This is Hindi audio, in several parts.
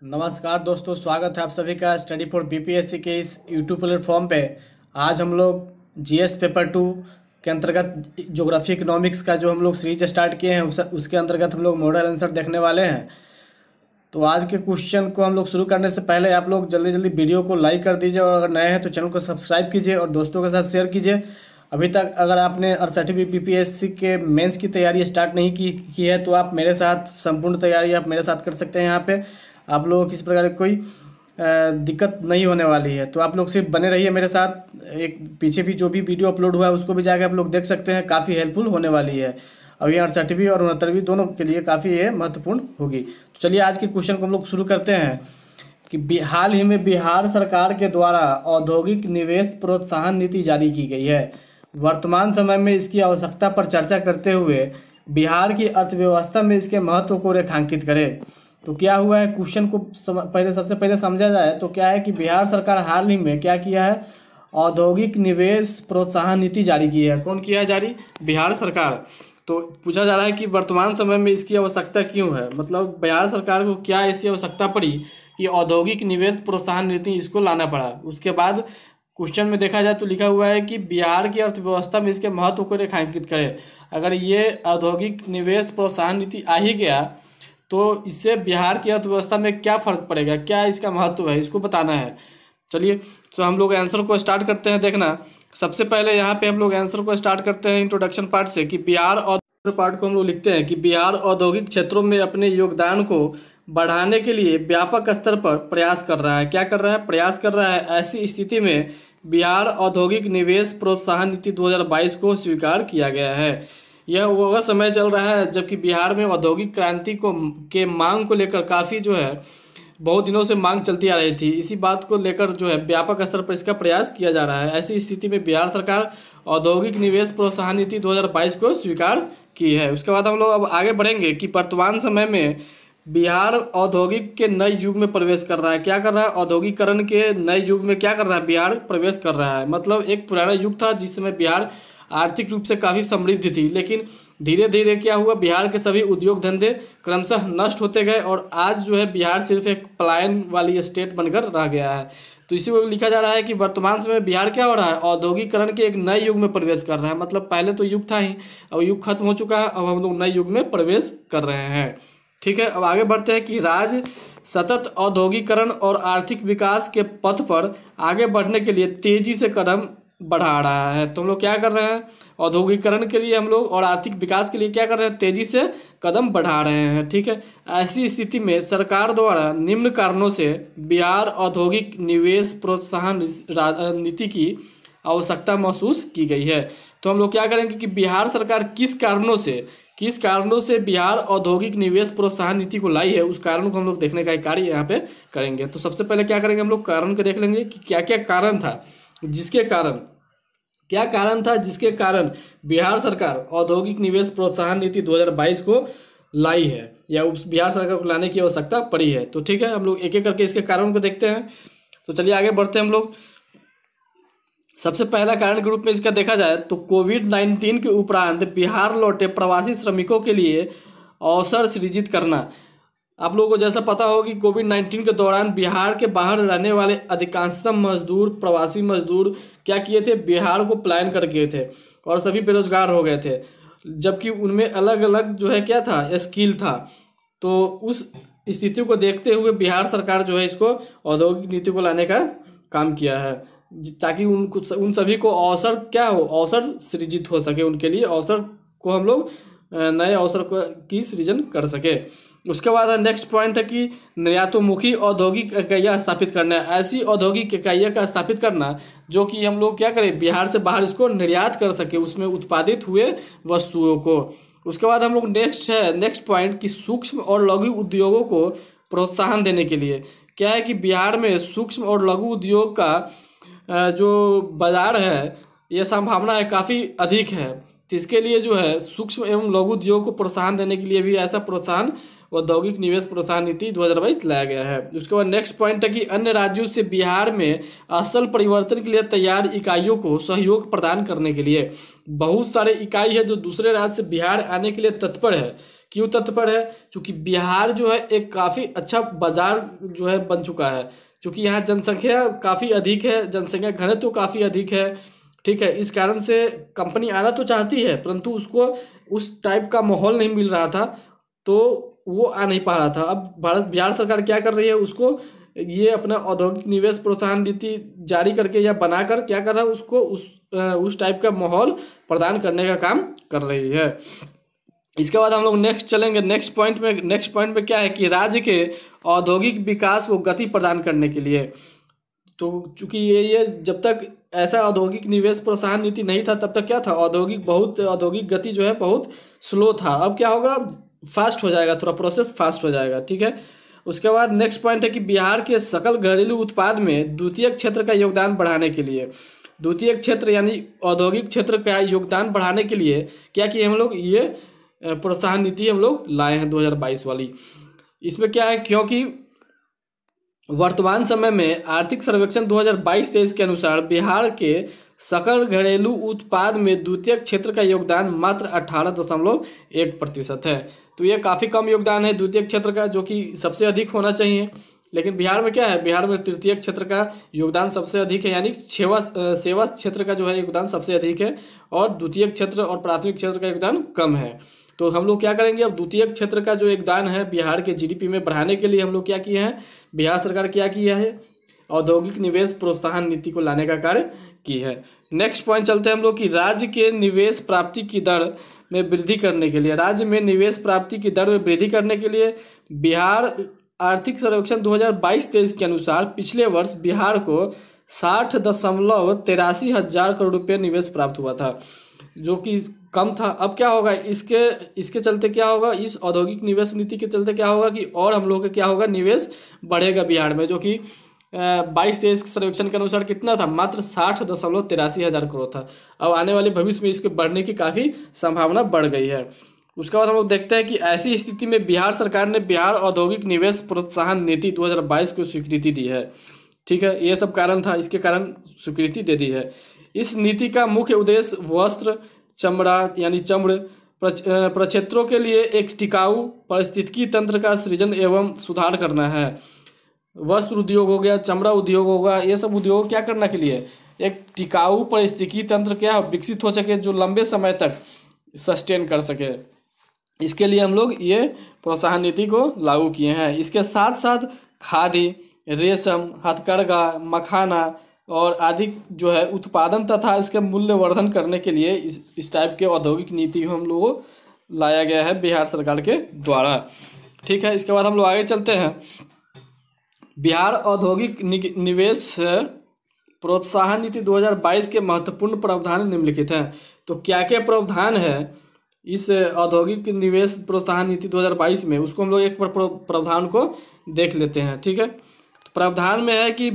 नमस्कार दोस्तों, स्वागत है आप सभी का स्टडी फॉर बीपीएससी के इस यूट्यूब प्लेटफॉर्म पे। आज हम लोग जीएस पेपर 2 के अंतर्गत ज्योग्राफी इकोनॉमिक्स का जो हम लोग सीरीज स्टार्ट किए हैं उसके अंतर्गत हम लोग मॉडल आंसर देखने वाले हैं। तो आज के क्वेश्चन को हम लोग शुरू करने से पहले आप लोग जल्दी जल्दी वीडियो को लाइक कर दीजिए और अगर नए हैं तो चैनल को सब्सक्राइब कीजिए और दोस्तों के साथ शेयर कीजिए। अभी तक अगर आपने 68वीं बीपीएससी के मेंस की तैयारी स्टार्ट नहीं की है तो आप मेरे साथ संपूर्ण तैयारी आप मेरे साथ कर सकते हैं। यहाँ पे आप लोगों को किसी प्रकार की कोई दिक्कत नहीं होने वाली है, तो आप लोग सिर्फ बने रहिए मेरे साथ। एक पीछे भी जो भी वीडियो अपलोड हुआ है उसको भी जाकर आप लोग देख सकते हैं, काफ़ी हेल्पफुल होने वाली है। अभी 68वीं और 69वीं दोनों के लिए काफ़ी ये महत्वपूर्ण होगी। तो चलिए आज के क्वेश्चन को हम लोग शुरू करते हैं कि हाल ही में बिहार सरकार के द्वारा औद्योगिक निवेश प्रोत्साहन नीति जारी की गई है। वर्तमान समय में इसकी आवश्यकता पर चर्चा करते हुए बिहार की अर्थव्यवस्था में इसके महत्व को रेखांकित करें। तो क्या हुआ है, क्वेश्चन को सबसे पहले समझा जाए तो क्या है कि बिहार सरकार हाल ही में क्या किया है, औद्योगिक निवेश प्रोत्साहन नीति जारी की है। कौन किया है जारी? बिहार सरकार। तो पूछा जा रहा है कि वर्तमान समय में इसकी आवश्यकता क्यों है, मतलब बिहार सरकार को क्या ऐसी आवश्यकता पड़ी कि औद्योगिक निवेश प्रोत्साहन नीति इसको लाना पड़ा। उसके बाद क्वेश्चन में देखा जाए तो लिखा हुआ है कि बिहार की अर्थव्यवस्था में इसके महत्व को रेखांकित करें। अगर ये औद्योगिक निवेश प्रोत्साहन नीति आ ही गया तो इससे बिहार की अर्थव्यवस्था में क्या फर्क पड़ेगा, क्या इसका महत्व है, इसको बताना है। चलिए तो हम लोग आंसर को स्टार्ट करते हैं। देखना, सबसे पहले यहाँ पे हम लोग आंसर को स्टार्ट करते हैं इंट्रोडक्शन पार्ट से कि बिहार औद्योगिक पार्ट को हम लोग लिखते हैं कि बिहार औद्योगिक क्षेत्रों में अपने योगदान को बढ़ाने के लिए व्यापक स्तर पर प्रयास कर रहा है। क्या कर रहा है? प्रयास कर रहा है। ऐसी स्थिति में बिहार औद्योगिक निवेश प्रोत्साहन नीति 2022 को स्वीकार किया गया है। यह वह समय चल रहा है जबकि बिहार में औद्योगिक क्रांति के मांग को लेकर काफ़ी जो है बहुत दिनों से मांग चलती आ रही थी। इसी बात को लेकर जो है व्यापक स्तर पर इसका प्रयास किया जा रहा है। ऐसी स्थिति में बिहार सरकार औद्योगिक निवेश प्रोत्साहन नीति 2022 को स्वीकार की है। उसके बाद हम लोग अब आगे बढ़ेंगे कि वर्तमान समय में बिहार औद्योगिक के नए युग में प्रवेश कर रहा है। क्या कर रहा है? औद्योगिकरण के नए युग में क्या कर रहा है? बिहार प्रवेश कर रहा है। मतलब एक पुराना युग था जिस समय बिहार आर्थिक रूप से काफ़ी समृद्ध थी, लेकिन धीरे धीरे क्या हुआ, बिहार के सभी उद्योग धंधे क्रमशः नष्ट होते गए और आज जो है बिहार सिर्फ एक पलायन वाली स्टेट बनकर रह गया है। तो इसी को लिखा जा रहा है कि वर्तमान समय बिहार क्या हो रहा है, औद्योगिकरण के एक नए युग में प्रवेश कर रहा है। मतलब पहले तो युग था ही, अब युग खत्म हो चुका है, अब हम लोग नए युग में प्रवेश कर रहे हैं। ठीक है, अब आगे बढ़ते हैं कि राज्य सतत औद्योगिकरण और आर्थिक विकास के पथ पर आगे बढ़ने के लिए तेजी से कदम बढ़ा रहा है। तो हम लोग क्या कर रहे हैं, औद्योगिकरण के लिए हम लोग और आर्थिक विकास के लिए क्या कर रहे हैं, तेजी से कदम बढ़ा रहे हैं। ठीक है, ऐसी स्थिति में सरकार द्वारा निम्न कारणों से बिहार औद्योगिक निवेश प्रोत्साहन नीति की आवश्यकता महसूस की गई है। तो हम लोग क्या करेंगे कि बिहार सरकार किस कारणों से बिहार औद्योगिक निवेश प्रोत्साहन नीति को लाई है, उस कारण को हम लोग देखने का एक कार्य यहाँ पे करेंगे। तो सबसे पहले क्या करेंगे, हम लोग कारण को देख लेंगे कि क्या क्या कारण था जिसके कारण बिहार सरकार औद्योगिक निवेश प्रोत्साहन नीति 2022 को लाई है या उस बिहार सरकार को लाने की आवश्यकता पड़ी है। तो ठीक है, हम लोग एक एक करके इसके कारण को देखते हैं। तो चलिए आगे बढ़ते हैं हम लोग। सबसे पहला कारण के रूप में इसका देखा जाए तो कोविड-19 के उपरांत बिहार लौटे प्रवासी श्रमिकों के लिए अवसर सृजित करना। आप लोगों को जैसा पता हो कि कोविड-19 के दौरान बिहार के बाहर रहने वाले अधिकांशतम मजदूर, प्रवासी मजदूर क्या किए थे, बिहार को पलायन कर गए थे और सभी बेरोजगार हो गए थे, जबकि उनमें अलग अलग जो है क्या था, स्किल था। तो उस स्थिति को देखते हुए बिहार सरकार जो है इसको औद्योगिक नीति को लाने का काम किया है ताकि उन सभी को अवसर सृजित हो सके, उनके लिए अवसर को हम लोग नए अवसर की सृजन कर सके। उसके बाद नेक्स्ट पॉइंट है कि निर्यातोन्मुखी औद्योगिक इकाइयाँ स्थापित करना है। ऐसी औद्योगिक इकाइयाँ का स्थापित करना जो कि हम लोग क्या करें, बिहार से बाहर इसको निर्यात कर सके, उसमें उत्पादित हुए वस्तुओं को। उसके बाद हम लोग नेक्स्ट पॉइंट कि सूक्ष्म और लघु उद्योगों को प्रोत्साहन देने के लिए क्या है कि बिहार में सूक्ष्म और लघु उद्योग का जो बाजार है, ये संभावना है काफ़ी अधिक है। तो इसके लिए जो है सूक्ष्म एवं लघु उद्योग को प्रोत्साहन देने के लिए भी ऐसा प्रोत्साहन औद्योगिक निवेश प्रोत्साहन नीति 2022 लाया गया है। उसके बाद नेक्स्ट पॉइंट है कि अन्य राज्यों से बिहार में असल परिवर्तन के लिए तैयार इकाइयों को सहयोग प्रदान करने के लिए बहुत सारे इकाई है जो दूसरे राज्य से बिहार आने के लिए तत्पर है क्यों तत्पर है? क्योंकि बिहार जो है एक काफ़ी अच्छा बाजार जो है बन चुका है, क्योंकि यहाँ जनसंख्या काफ़ी अधिक है, जनसंख्या घनत्व तो काफ़ी अधिक है। ठीक है, इस कारण से कंपनी आना तो चाहती है, परंतु उसको उस टाइप का माहौल नहीं मिल रहा था, तो वो आ नहीं पा रहा था। अब बिहार सरकार क्या कर रही है, उसको ये अपना औद्योगिक निवेश प्रोत्साहन नीति जारी करके या बनाकर क्या कर रहा है, उसको उस टाइप का माहौल प्रदान करने का काम कर रही है। इसके बाद हम लोग नेक्स्ट चलेंगे। नेक्स्ट पॉइंट में क्या है कि राज्य के औद्योगिक विकास को गति प्रदान करने के लिए, तो चूंकि ये जब तक ऐसा औद्योगिक निवेश प्रोत्साहन नीति नहीं था, तब तक क्या था, औद्योगिक गति जो है बहुत स्लो था। अब क्या होगा, फास्ट हो जाएगा, थोड़ा प्रोसेस फास्ट हो जाएगा। ठीक है, उसके बाद नेक्स्ट पॉइंट है कि बिहार के सकल घरेलू उत्पाद में द्वितीयक क्षेत्र का योगदान बढ़ाने के लिए, द्वितीयक क्षेत्र यानी औद्योगिक क्षेत्र का योगदान बढ़ाने के लिए क्या किए हम लोग, ये प्रोत्साहन नीति हम लोग लाए हैं 2022 वाली। इसमें क्या है, क्योंकि वर्तमान समय में आर्थिक सर्वेक्षण 2022-23 के अनुसार बिहार के सकल घरेलू उत्पाद में द्वितीयक क्षेत्र का योगदान मात्र 18.1% है। तो ये काफ़ी कम योगदान है द्वितीयक क्षेत्र का, जो कि सबसे अधिक होना चाहिए। लेकिन बिहार में क्या है, बिहार में तृतीयक क्षेत्र का योगदान सबसे अधिक है, यानी सेवा क्षेत्र का जो है योगदान सबसे अधिक है, और द्वितीयक क्षेत्र और प्राथमिक क्षेत्र का योगदान कम है। तो हम लोग क्या करेंगे, अब द्वितीयक क्षेत्र का जो योगदान है बिहार के जीडीपी में बढ़ाने के लिए हम लोग क्या किए हैं, बिहार सरकार क्या किया है, औद्योगिक निवेश प्रोत्साहन नीति को लाने का कार्य की है। नेक्स्ट पॉइंट चलते हैं हम लोग कि राज्य के निवेश प्राप्ति की दर में वृद्धि करने के लिए, राज्य में निवेश प्राप्ति की दर में वृद्धि करने के लिए बिहार आर्थिक सर्वेक्षण 2022-23 के अनुसार पिछले वर्ष बिहार को 60.83 हजार करोड़ रुपये निवेश प्राप्त हुआ था, जो कि कम था। अब क्या होगा, इसके चलते क्या होगा, इस औद्योगिक निवेश नीति के चलते क्या होगा कि और हम लोग का क्या होगा, निवेश बढ़ेगा बिहार में, जो कि 22-23 सर्वेक्षण के अनुसार कितना था, मात्र 60.83 हजार करोड़ था। अब आने वाले भविष्य में इसके बढ़ने की काफ़ी संभावना बढ़ गई है। उसके बाद हम लोग देखते हैं कि ऐसी स्थिति में बिहार सरकार ने बिहार औद्योगिक निवेश प्रोत्साहन नीति 2022 को स्वीकृति दी है। ठीक है, ये सब कारण था, इसके कारण स्वीकृति दे दी है। इस नीति का मुख्य उद्देश्य वस्त्र, चमड़ा यानी चमड़ प्रक्षेत्रों के लिए एक टिकाऊ पारिस्थितिकी तंत्र का सृजन एवं सुधार करना है। वस्त्र उद्योग हो गया, चमड़ा उद्योग होगा, ये सब उद्योग क्या करने के लिए, एक टिकाऊ पारिस्थितिकी तंत्र क्या विकसित हो सके, जो लंबे समय तक सस्टेन कर सके। इसके लिए हम लोग ये प्रोत्साहन नीति को लागू किए हैं। इसके साथ साथ खादी, रेशम, हथकरघा, मखाना और आदि जो है उत्पादन तथा इसके मूल्यवर्धन करने के लिए इस टाइप के औद्योगिक नीति हम लोगों को लाया गया है बिहार सरकार के द्वारा। ठीक है, इसके बाद हम लोग आगे चलते हैं। बिहार औद्योगिक निवेश प्रोत्साहन नीति 2022 के महत्वपूर्ण प्रावधान निम्नलिखित हैं। तो क्या क्या प्रावधान है इस औद्योगिक निवेश प्रोत्साहन नीति 2022 में, उसको हम लोग एक प्रावधान को देख लेते हैं। ठीक है, तो प्रावधान में है कि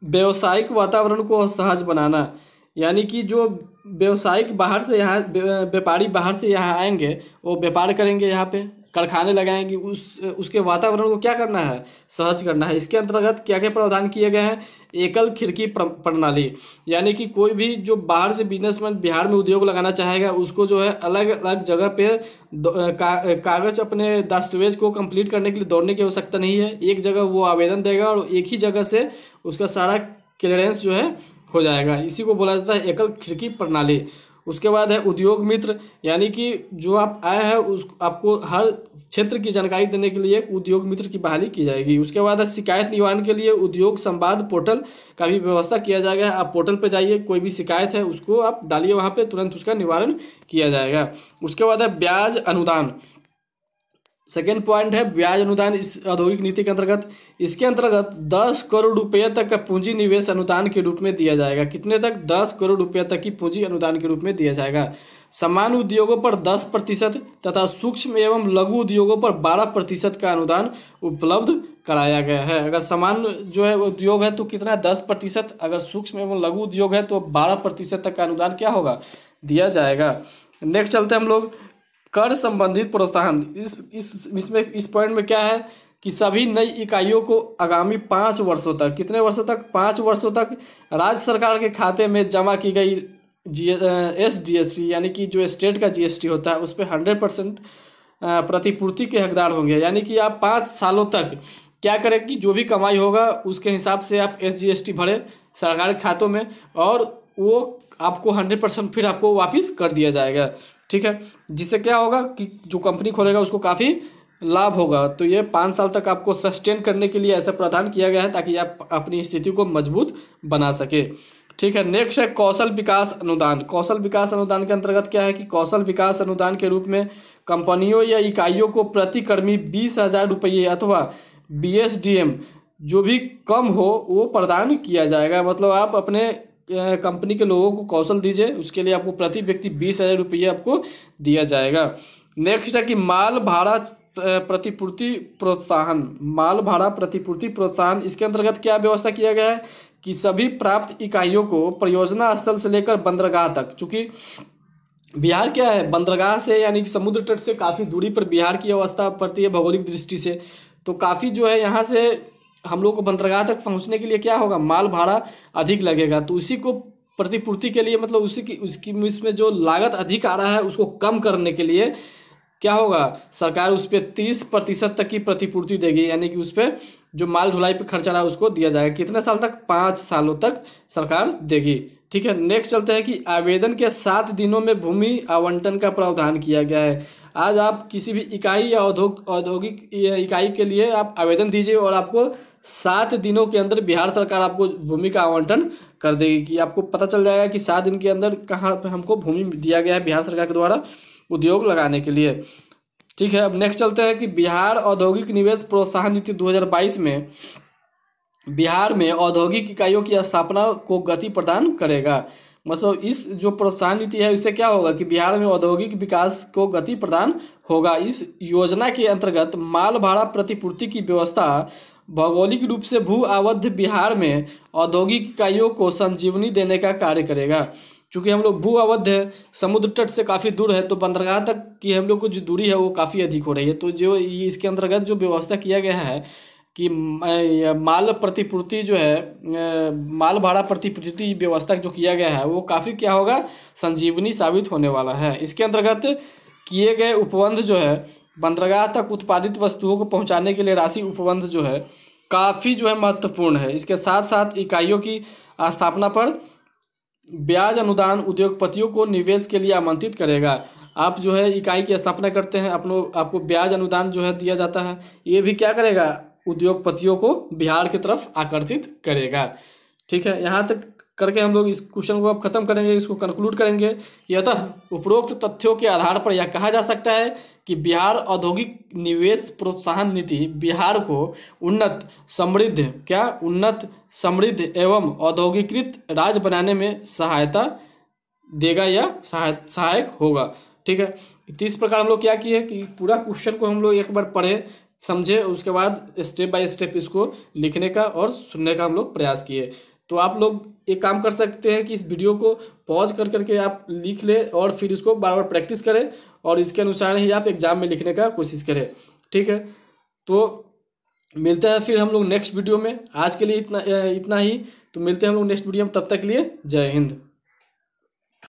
व्यावसायिक वातावरण को सहज बनाना, यानी कि जो व्यावसायिक बाहर से यहाँ व्यापारी बाहर से यहाँ आएंगे, वो व्यापार करेंगे, यहाँ पे कारखाने लगाएंगे, उसके वातावरण को क्या करना है, सहज करना है। इसके अंतर्गत क्या क्या प्रावधान किए गए हैं, एकल खिड़की प्रणाली, यानी कि कोई भी जो बाहर से बिजनेसमैन बिहार में उद्योग लगाना चाहेगा, उसको जो है अलग अलग जगह पे कागज अपने दस्तावेज को कंप्लीट करने के लिए दौड़ने की आवश्यकता नहीं है। एक जगह वो आवेदन देगा और एक ही जगह से उसका सारा क्लियरेंस जो है हो जाएगा। इसी को बोला जाता है एकल खिड़की प्रणाली। उसके बाद है उद्योग मित्र, यानी कि जो आप आए हैं उस आपको हर क्षेत्र की जानकारी देने के लिए उद्योग मित्र की बहाली की जाएगी। उसके बाद है शिकायत निवारण के लिए उद्योग संवाद पोर्टल का भी व्यवस्था किया जाएगा। आप पोर्टल पे जाइए, कोई भी शिकायत है उसको आप डालिए, वहाँ पे तुरंत उसका निवारण किया जाएगा। उसके बाद है ब्याज अनुदान, सेकेंड पॉइंट है ब्याज अनुदान इस औद्योगिक नीति के अंतर्गत। इसके अंतर्गत 10 करोड़ रुपये तक का पूंजी निवेश अनुदान के रूप में दिया जाएगा। कितने तक, 10 करोड़ रुपये तक की पूंजी अनुदान के रूप में दिया जाएगा। सामान्य उद्योगों पर 10% तथा सूक्ष्म एवं लघु उद्योगों पर 12% का अनुदान उपलब्ध कराया गया है। अगर सामान्य जो है उद्योग है तो कितना, 10%, अगर सूक्ष्म एवं लघु उद्योग है तो 12% तक का अनुदान क्या होगा, दिया जाएगा। नेक्स्ट चलते हैं हम लोग कर संबंधित प्रोत्साहन। इस पॉइंट में क्या है कि सभी नई इकाइयों को आगामी 5 वर्षों तक, कितने वर्षों तक, 5 वर्षों तक राज्य सरकार के खाते में जमा की गई SGST, यानी कि जो स्टेट का GST होता है उस पर 100% प्रतिपूर्ति के हकदार होंगे। यानी कि आप 5 सालों तक क्या करें कि जो भी कमाई होगा उसके हिसाब से आप SGST भरें सरकारी खातों में, और वो आपको 100% फिर आपको वापस कर दिया जाएगा। ठीक है, जिससे क्या होगा कि जो कंपनी खोलेगा उसको काफ़ी लाभ होगा। तो ये 5 साल तक आपको सस्टेन करने के लिए ऐसा प्रावधान किया गया है ताकि आप अपनी स्थिति को मजबूत बना सके। ठीक है, नेक्स्ट है कौशल विकास अनुदान। कौशल विकास अनुदान के अंतर्गत क्या है कि कौशल विकास अनुदान के रूप में कंपनियों या इकाइयों को प्रति कर्मी 20,000 रुपये अथवा BSDM जो भी कम हो वो प्रदान किया जाएगा। मतलब आप अपने कंपनी के लोगों को कौशल दीजिए, उसके लिए आपको प्रति व्यक्ति 20,000 रुपये आपको दिया जाएगा। नेक्स्ट है कि माल भाड़ा प्रतिपूर्ति प्रोत्साहन। माल भाड़ा प्रतिपूर्ति प्रोत्साहन, इसके अंतर्गत क्या व्यवस्था किया गया है कि सभी प्राप्त इकाइयों को परियोजना स्थल से लेकर बंदरगाह तक, चूँकि बिहार क्या है बंदरगाह से यानी कि समुद्र तट से काफ़ी दूरी पर बिहार की अवस्था पड़ती है भौगोलिक दृष्टि से, तो काफ़ी जो है यहाँ से हम लोग को बंदरगाह तक पहुँचने के लिए क्या होगा, माल भाड़ा अधिक लगेगा। तो उसी को प्रतिपूर्ति के लिए मतलब उसकी इसमें जो लागत अधिक आ रहा है उसको कम करने के लिए क्या होगा, सरकार उस पर 30% तक की प्रतिपूर्ति देगी। यानी कि उस पर जो माल ढुलाई पे खर्चा रहा है उसको दिया जाएगा। कितने साल तक, 5 सालों तक सरकार देगी। ठीक है, नेक्स्ट चलते हैं कि आवेदन के 7 दिनों में भूमि आवंटन का प्रावधान किया गया है। आज आप किसी भी इकाई या औद्योगिक इकाई के लिए आप आवेदन दीजिए और आपको 7 दिनों के अंदर बिहार सरकार आपको भूमि का आवंटन कर देगी। कि आपको पता चल जाएगा कि 7 दिन के अंदर कहाँ पे हमको भूमि दिया गया है बिहार सरकार के द्वारा उद्योग लगाने के लिए। ठीक है, अब नेक्स्ट चलते हैं कि बिहार औद्योगिक निवेश प्रोत्साहन नीति 2022 में बिहार में औद्योगिक इकाइयों की स्थापना को गति प्रदान करेगा। मतलब इस जो प्रोत्साहन नीति है इससे क्या होगा कि बिहार में औद्योगिक विकास को गति प्रदान होगा। इस योजना के अंतर्गत माल भाड़ा प्रतिपूर्ति की व्यवस्था भौगोलिक रूप से भू आबद्ध बिहार में औद्योगिक इकाइयों को संजीवनी देने का कार्य करेगा। चूँकि हम लोग भू अवध है, समुद्र तट से काफ़ी दूर है, तो बंदरगाह तक की हम लोग को जो दूरी है वो काफ़ी अधिक हो रही है। तो जो इसके अंतर्गत जो व्यवस्था किया गया है कि माल प्रतिपूर्ति जो है माल भाड़ा प्रतिपूर्ति व्यवस्था जो किया गया है वो काफ़ी क्या होगा, संजीवनी साबित होने वाला है। इसके अंतर्गत किए गए उपबंध जो है बंदरगाह तक उत्पादित वस्तुओं को पहुँचाने के लिए राशि उपबंध जो है काफ़ी जो है महत्वपूर्ण है। इसके साथ साथ इकाइयों की स्थापना पर ब्याज अनुदान उद्योगपतियों को निवेश के लिए आमंत्रित करेगा। आप जो है इकाई की स्थापना करते हैं आपको ब्याज अनुदान जो है दिया जाता है, ये भी क्या करेगा, उद्योगपतियों को बिहार की तरफ आकर्षित करेगा। ठीक है, यहाँ तक करके हम लोग इस क्वेश्चन को अब खत्म करेंगे, इसको कंक्लूड करेंगे। अतः उपरोक्त तथ्यों के आधार पर यह कहा जा सकता है कि बिहार औद्योगिक निवेश प्रोत्साहन नीति बिहार को उन्नत समृद्ध एवं औद्योगिकृत राज्य बनाने में सहायता देगा या सहायक होगा। ठीक है, तो इस प्रकार हम लोग क्या किए कि पूरा क्वेश्चन को हम लोग एक बार पढ़े समझे, उसके बाद स्टेप बाय स्टेप इसको लिखने का और सुनने का हम लोग प्रयास किए। तो आप लोग एक काम कर सकते हैं कि इस वीडियो को पॉज कर करके आप लिख ले और फिर इसको बार बार प्रैक्टिस करें और इसके अनुसार ही आप एग्जाम में लिखने का कोशिश करें। ठीक है, तो मिलते हैं फिर हम लोग नेक्स्ट वीडियो में। आज के लिए इतना ही, तो मिलते हैं हम लोग नेक्स्ट वीडियो में, तब तक के लिए जय हिंद।